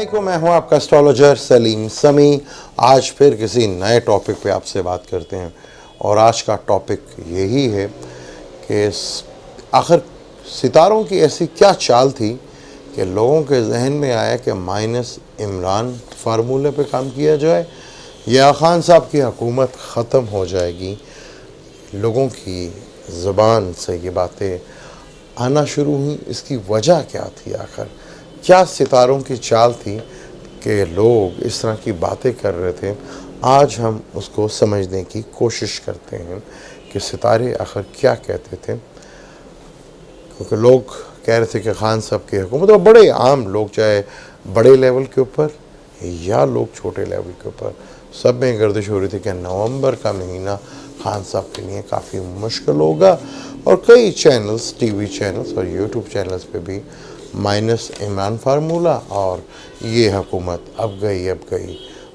अस्सलामुअलैकुम, मैं हूं आपका एस्ट्रोलॉजर सलीम समी। आज फिर किसी नए टॉपिक पे आपसे बात करते हैं और आज का टॉपिक यही है कि आखिर सितारों की ऐसी क्या चाल थी कि लोगों के जहन में आया कि माइनस इमरान फार्मूले पे काम किया जाए या खान साहब की हुकूमत ख़त्म हो जाएगी। लोगों की ज़बान से ये बातें आना शुरू हुई। इसकी वजह क्या थी? आखिर क्या सितारों की चाल थी कि लोग इस तरह की बातें कर रहे थे? आज हम उसको समझने की कोशिश करते हैं कि सितारे आखिर क्या कहते थे। क्योंकि लोग कह रहे थे कि खान साहब की हुकूमत, और बड़े आम लोग, चाहे बड़े लेवल के ऊपर या लोग छोटे लेवल के ऊपर, सब में गर्दिश हो रही थी कि नवंबर का महीना खान साहब के लिए काफ़ी मुश्किल होगा। और कई चैनल्स, टीवी चैनल्स और यूट्यूब चैनल्स पे भी माइनस इमरान फार्मूला और ये हुकूमत अब गई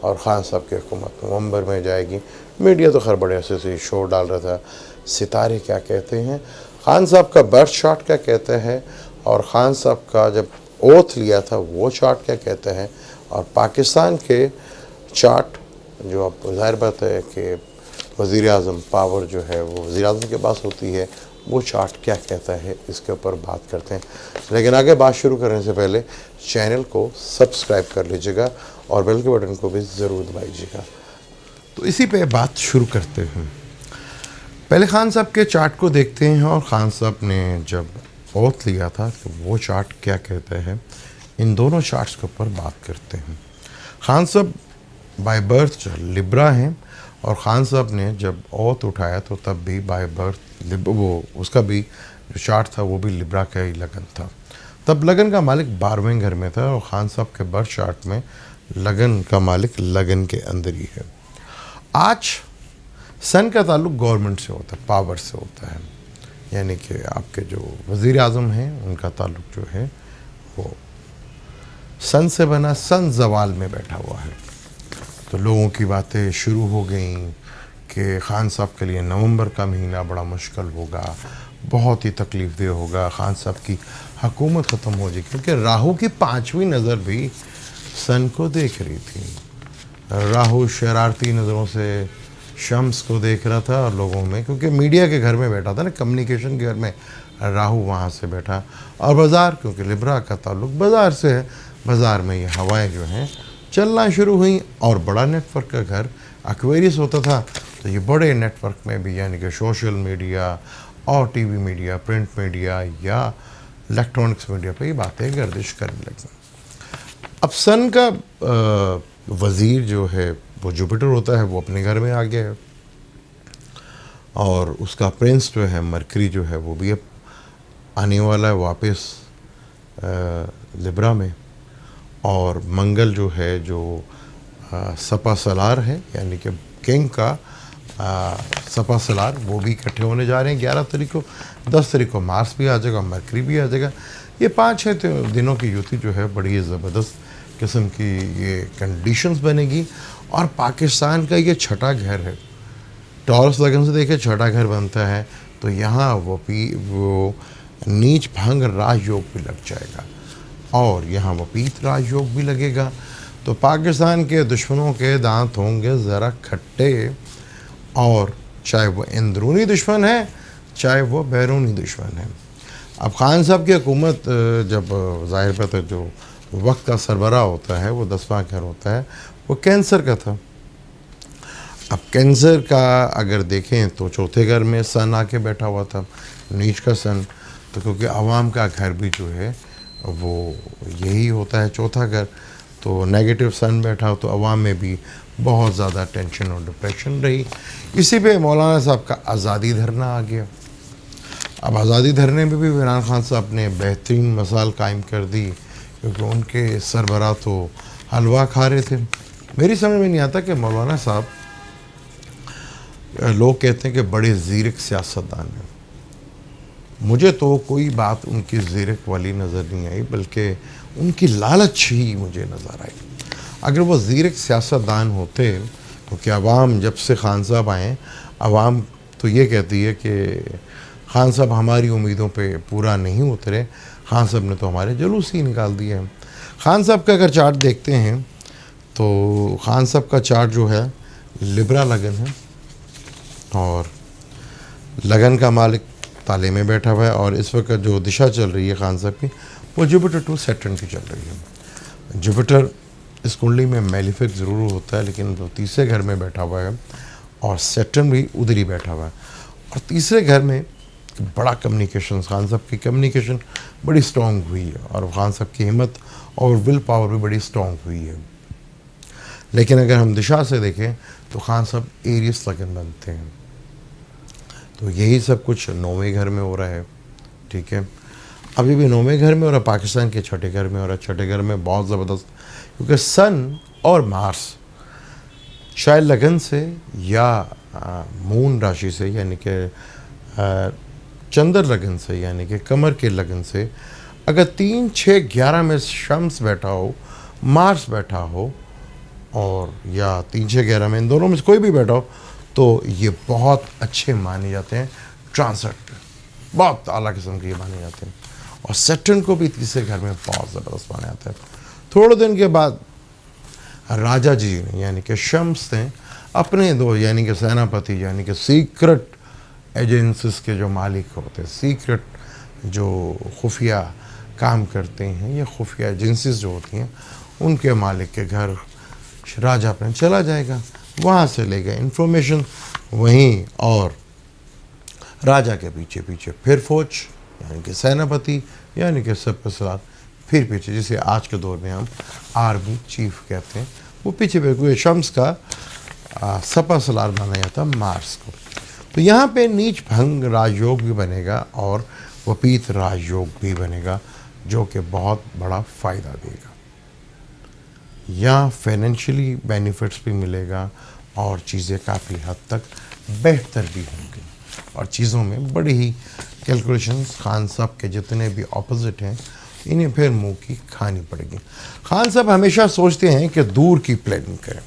और ख़ान साहब की हुकूमत नवंबर में जाएगी। मीडिया तो खैर बड़े ऐसे से शो डाल रहा था। सितारे क्या कहते हैं, ख़ान साहब का बर्थ चार्ट क्या कहता है, और ख़ान साहब का जब ओथ लिया था वो चार्ट क्या कहता है, और पाकिस्तान के चार्ट जो अब ज़ाहिर बात है कि वज़ीर आज़म पावर जो है वो वज़ीर आज़म के पास होती है, वो चार्ट क्या कहता है, इसके ऊपर बात करते हैं। लेकिन आगे बात शुरू करने से पहले चैनल को सब्सक्राइब कर लीजिएगा और बेल के बटन को भी ज़रूर दबाइएगा। तो इसी पे बात शुरू करते हैं। पहले खान साहब के चार्ट को देखते हैं और ख़ान साहब ने जब ओथ लिया था तो वो चार्ट क्या कहता है, इन दोनों चार्ट्स के ऊपर बात करते हैं। ख़ान साहब बाय बर्थ लिब्रा हैं और ख़ान साहब ने जब ओथ उठाया तो तब भी बाय बर्थ वो उसका भी जो चार्ट था वो भी लिब्रा का ही लगन था। तब लगन का मालिक 12वें घर में था और ख़ान साहब के बर्थ चार्ट में लगन का मालिक लगन के अंदर ही है। आज सन का ताल्लुक गवर्नमेंट से होता है, पावर से होता है, यानी कि आपके जो वज़ीर आज़म हैं उनका ताल्लुक जो है वो सन से बना, सन जवाल में बैठा हुआ है। तो लोगों की बातें शुरू हो गई कि ख़ान साहब के लिए नवंबर का महीना बड़ा मुश्किल होगा, बहुत ही तकलीफ़ दे होगा, ख़ान साहब की हुकूमत ख़त्म हो जाएगी। क्योंकि राहु की 5वीं नज़र भी सन को देख रही थी। राहु शरारती नज़रों से शम्स को देख रहा था और लोगों में, क्योंकि मीडिया के घर में बैठा था ना, कम्युनिकेशन के घर में राहु वहाँ से बैठा। और बाज़ार, क्योंकि लिब्रा का ताल्लुक बाज़ार से है, बाज़ार में ये हवाएं जो हैं चलना शुरू हुई। और बड़ा नेटवर्क का घर एक्वेरियस होता था, तो ये बड़े नेटवर्क में भी, यानी कि सोशल मीडिया और टीवी मीडिया, प्रिंट मीडिया या इलेक्ट्रॉनिक्स मीडिया पे ये बातें गर्दिश करने लगी। अब सन का वज़ीर जो है वो जुपिटर होता है, वो अपने घर में आ गया है, और उसका प्रिंस जो है मरकरी जो है वो भी अब आने वाला है वापस लिब्रा में। और मंगल जो है जो सपा सलार है, यानी कि किंग का सपा सलार, वो भी इकट्ठे होने जा रहे हैं 11 तारीख को। 10 तारीख को मार्स भी आ जाएगा, मरकरी भी आ जाएगा। ये 5-6 दिनों की युति जो है बड़ी ज़बरदस्त किस्म की ये कंडीशंस बनेगी। और पाकिस्तान का ये छठा घर है, टॉरस लगन से देखे छठा घर बनता है, तो यहाँ वो नीच भंग राजयोग भी लग जाएगा और यहाँ वो पीत राजयोग भी लगेगा। तो पाकिस्तान के दुश्मनों के दांत होंगे ज़रा खट्टे, और चाहे वो अंदरूनी दुश्मन है चाहे वो बैरूनी दुश्मन है। अब ख़ान साहब की हुकूमत जब ज़ाहिर बात है जो वक्त का सरबराह होता है वो 10वां घर होता है, वो कैंसर का था। अब कैंसर का अगर देखें तो चौथे घर में सन आके बैठा हुआ था, नीच का सन, तो क्योंकि आवाम का घर भी जो है वो यही होता है चौथा घर, तो नेगेटिव सन बैठा हो तो अवाम में भी बहुत ज़्यादा टेंशन और डिप्रेशन रही। इसी पे मौलाना साहब का आज़ादी धरना आ गया। अब आज़ादी धरने में भी इमरान खान साहब ने बेहतरीन मिसाल कायम कर दी, क्योंकि उनके सरबराह तो हलवा खा रहे थे। मेरी समझ में नहीं आता कि मौलाना साहब, लोग कहते हैं कि बड़े ज़ीरक सियासतदान हैं, मुझे तो कोई बात उनकी ज़ीरक वाली नज़र नहीं आई, बल्कि उनकी लालच ही मुझे नज़र आई। अगर वो ज़ीरक सियासतदान होते, क्योंकि आवाम जब से ख़ान साहब आए, आवाम तो ये कहती है कि ख़ान साहब हमारी उम्मीदों पे पूरा नहीं उतरे, ख़ान साहब ने तो हमारे जुलूस ही निकाल दिए हैं। खान साहब का अगर चार्ट देखते हैं तो खान साहब का चार्ट जो है लिब्रा लगन है, और लगन का मालिक ताले में बैठा हुआ है, और इस वक्त जो दिशा चल रही है खान साहब की वो जुपिटर टू सैटर्न की चल रही है। जुपिटर इस कुंडली में मेलिफिक ज़रूर होता है, लेकिन वो तीसरे घर में बैठा हुआ है, और सैटर्न भी उधर ही बैठा हुआ है। और तीसरे घर में बड़ा कम्युनिकेशन, खान साहब की कम्युनिकेशन बड़ी स्ट्रॉन्ग हुई है, और खान साहब की हिम्मत और विल पावर भी बड़ी स्ट्रॉन्ग हुई है। लेकिन अगर हम दिशा से देखें तो खान साहब एरियस लगन बनते हैं। तो यही सब कुछ 9वें घर में हो रहा है, ठीक है। अभी भी 9वें घर में हो रहा है, पाकिस्तान के छठे घर में हो रहा है। छठे घर में बहुत ज़बरदस्त, क्योंकि सन और मार्स शायद लगन से या मून राशि से, यानी कि चंद्र लगन से, यानी कि कमर के लगन से, अगर 3, 6, 11 में शम्स बैठा हो, मार्स बैठा हो, और या 3, 6, 11 में इन दोनों में से कोई भी बैठा हो, तो ये बहुत अच्छे माने जाते हैं। ट्रांसट बहुत आला किस्म के ये माने जाते हैं। और सैटर्न को भी तीसरे घर में बहुत ज़बरदस्त माना जाता है। थोड़े दिन के बाद राजा जी ने, यानी कि शम्स ने अपने दो, यानी कि सेनापति, यानी कि सीक्रेट एजेंसीज के जो मालिक होते हैं, सीक्रेट जो खुफिया काम करते हैं, या खुफिया एजेंसीज जो होती हैं, उनके मालिक के घर राजा अपने चला जाएगा, वहाँ से लेगा इन्फॉर्मेशन वहीं, और राजा के पीछे पीछे फिर फौज, यानी कि सेनापति, यानी कि सब सलार फिर पीछे, जिसे आज के दौर में हम आर्मी चीफ कहते हैं, वो पीछे पे शम्स का सपा सलार माना जाता मार्स को। तो यहाँ पे नीच भंग राजयोग भी बनेगा और वपीत राजयोग भी बनेगा, जो कि बहुत बड़ा फ़ायदा देगा। यहाँ फाइनेंशियली बेनिफिट्स भी मिलेगा, और चीज़ें काफ़ी हद तक बेहतर भी होंगी, और चीज़ों में बड़ी ही कैलकुलेशंस खान साहब के जितने भी ऑपोजिट हैं, इन्हें फिर मुंह की खानी पड़ेगी। खान साहब हमेशा सोचते हैं कि दूर की प्लानिंग करें,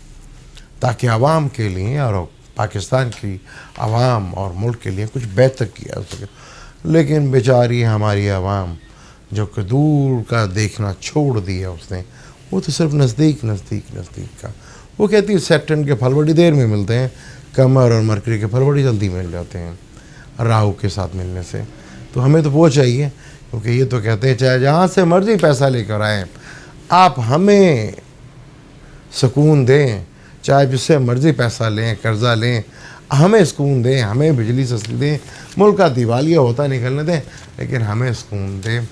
ताकि आवाम के लिए और पाकिस्तान की आवाम और मुल्क के लिए कुछ बेहतर किया जा सके। लेकिन बेचारी हमारी आवाम जो कि दूर का देखना छोड़ दिया उसने, वो तो सिर्फ नज़दीक का। वो कहती है सैटर्न के फल बड़ी देर में मिलते हैं, कमर और मरकरी के फल बड़ी जल्दी मिल जाते हैं राहु के साथ मिलने से। तो हमें तो वो चाहिए, क्योंकि ये तो कहते हैं चाहे जहाँ से मर्जी पैसा लेकर आएँ, आप हमें सुकून दें, चाहे जिससे मर्जी पैसा लें, कर्जा लें, हमें सुकून दें, हमें बिजली सस्ती दें, मुल्क का दिवालिया होता निकलने दें, लेकिन हमें सुकून दें।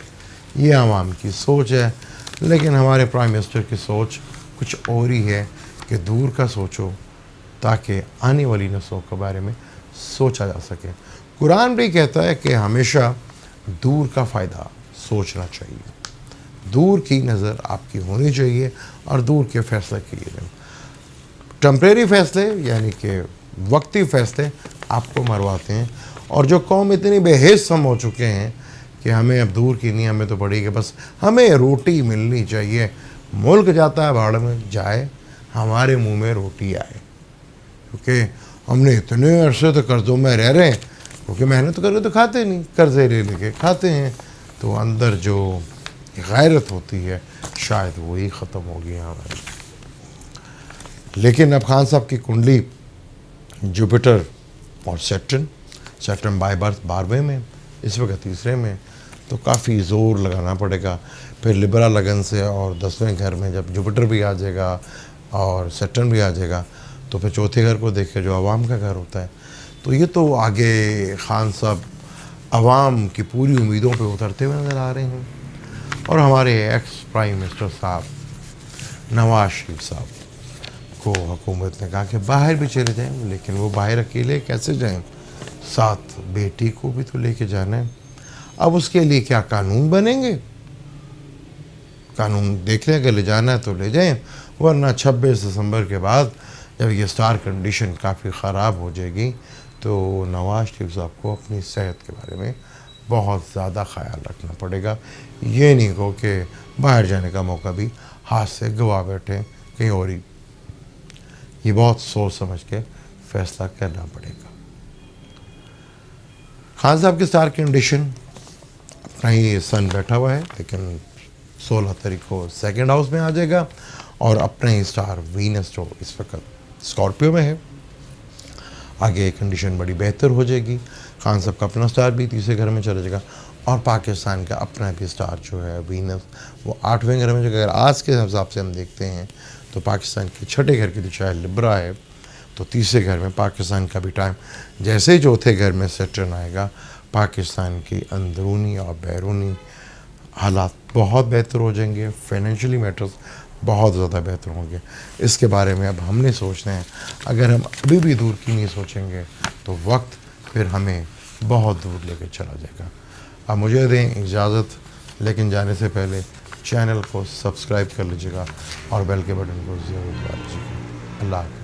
ये आवाम की सोच है। लेकिन हमारे प्राइम मिनिस्टर की सोच कुछ और ही है कि दूर का सोचो, ताकि आने वाली नस्लों के बारे में सोचा जा सके। कुरान भी कहता है कि हमेशा दूर का फ़ायदा सोचना चाहिए, दूर की नज़र आपकी होनी चाहिए, और दूर के फ़ैसले कीजिए। टेम्परेरी फ़ैसले, यानी कि वक्ती फ़ैसले आपको मरवाते हैं। और जो कौम इतनी बेहिस हम हो चुके हैं कि हमें अब दूर की नहीं, हमें तो पड़ी कि बस हमें रोटी मिलनी चाहिए। मुल्क जाता है भाड़ में जाए, हमारे मुंह में रोटी आए, क्योंकि हमने इतने अरसे तो कर्ज़ों में रह रहे हैं, क्योंकि मेहनत करके तो खाते नहीं, कर्ज़े ले लेके खाते हैं। तो अंदर जो गैरत होती है शायद वही ख़त्म होगी हमारी। लेकिन अब खान साहब की कुंडली जुपिटर और सैटर्न बाय बर्थ 12वें में, इस वक्त तीसरे में, तो काफ़ी ज़ोर लगाना पड़ेगा। फिर लिब्रा लगन से और 10वें घर में जब जुपिटर भी आ जाएगा और सैटर्न भी आ जाएगा, तो फिर चौथे घर को देखे जो आवाम का घर होता है। तो ये तो आगे खान साहब आवाम की पूरी उम्मीदों पे उतरते हुए नज़र आ रहे हैं। और हमारे एक्स प्राइम मिनिस्टर साहब नवाज शरीफ साहब को हुकूमत ने कहा कि बाहर भी चले जाएं, लेकिन वो बाहर अकेले कैसे जाएं, साथ बेटी को भी तो लेके जाना है। अब उसके लिए क्या कानून बनेंगे? कानून देख लें, अगर ले जाना है तो ले जाएं, वरना 26 दिसंबर के बाद जब ये स्टार कंडीशन काफ़ी ख़राब हो जाएगी, तो नवाज शरीफ साहब को अपनी सेहत के बारे में बहुत ज़्यादा ख्याल रखना पड़ेगा। ये नहीं हो कि बाहर जाने का मौका भी हाथ से गवा बैठे कहीं और ही। ये बहुत सोच समझ के फैसला करना पड़ेगा। खान साहब की स्टार कंडीशन अपना ही सन बैठा हुआ है, लेकिन 16 तारीख को सेकंड हाउस में आ जाएगा और अपने ही स्टार वीनस जो इस वक्त स्कॉर्पियो में है, आगे कंडीशन बड़ी बेहतर हो जाएगी। खान साहब का अपना स्टार भी तीसरे घर में चला जाएगा और पाकिस्तान का अपना भी स्टार जो है वीनस वो 8वें घर में जाएगा। अगर आज के हिसाब से हम देखते हैं तो पाकिस्तान के छठे घर की दिशा है लिब्रा है, तो तीसरे घर में पाकिस्तान का भी टाइम जैसे ही चौथे घर में सेटर्न आएगा, पाकिस्तान की अंदरूनी और बैरूनी हालात बहुत बेहतर हो जाएंगे, फाइनेंशियली मैटर्स बहुत ज़्यादा बेहतर होंगे। इसके बारे में अब हमने सोचना है। अगर हम अभी भी दूर की नहीं सोचेंगे तो वक्त फिर हमें बहुत दूर लेकर चला जाएगा। अब मुझे दें इजाज़त, लेकिन जाने से पहले चैनल को सब्सक्राइब कर लीजिएगा और बेल के बटन को ज़रूर दबा लीजिएगा। अल्लाह हाफ़िज़।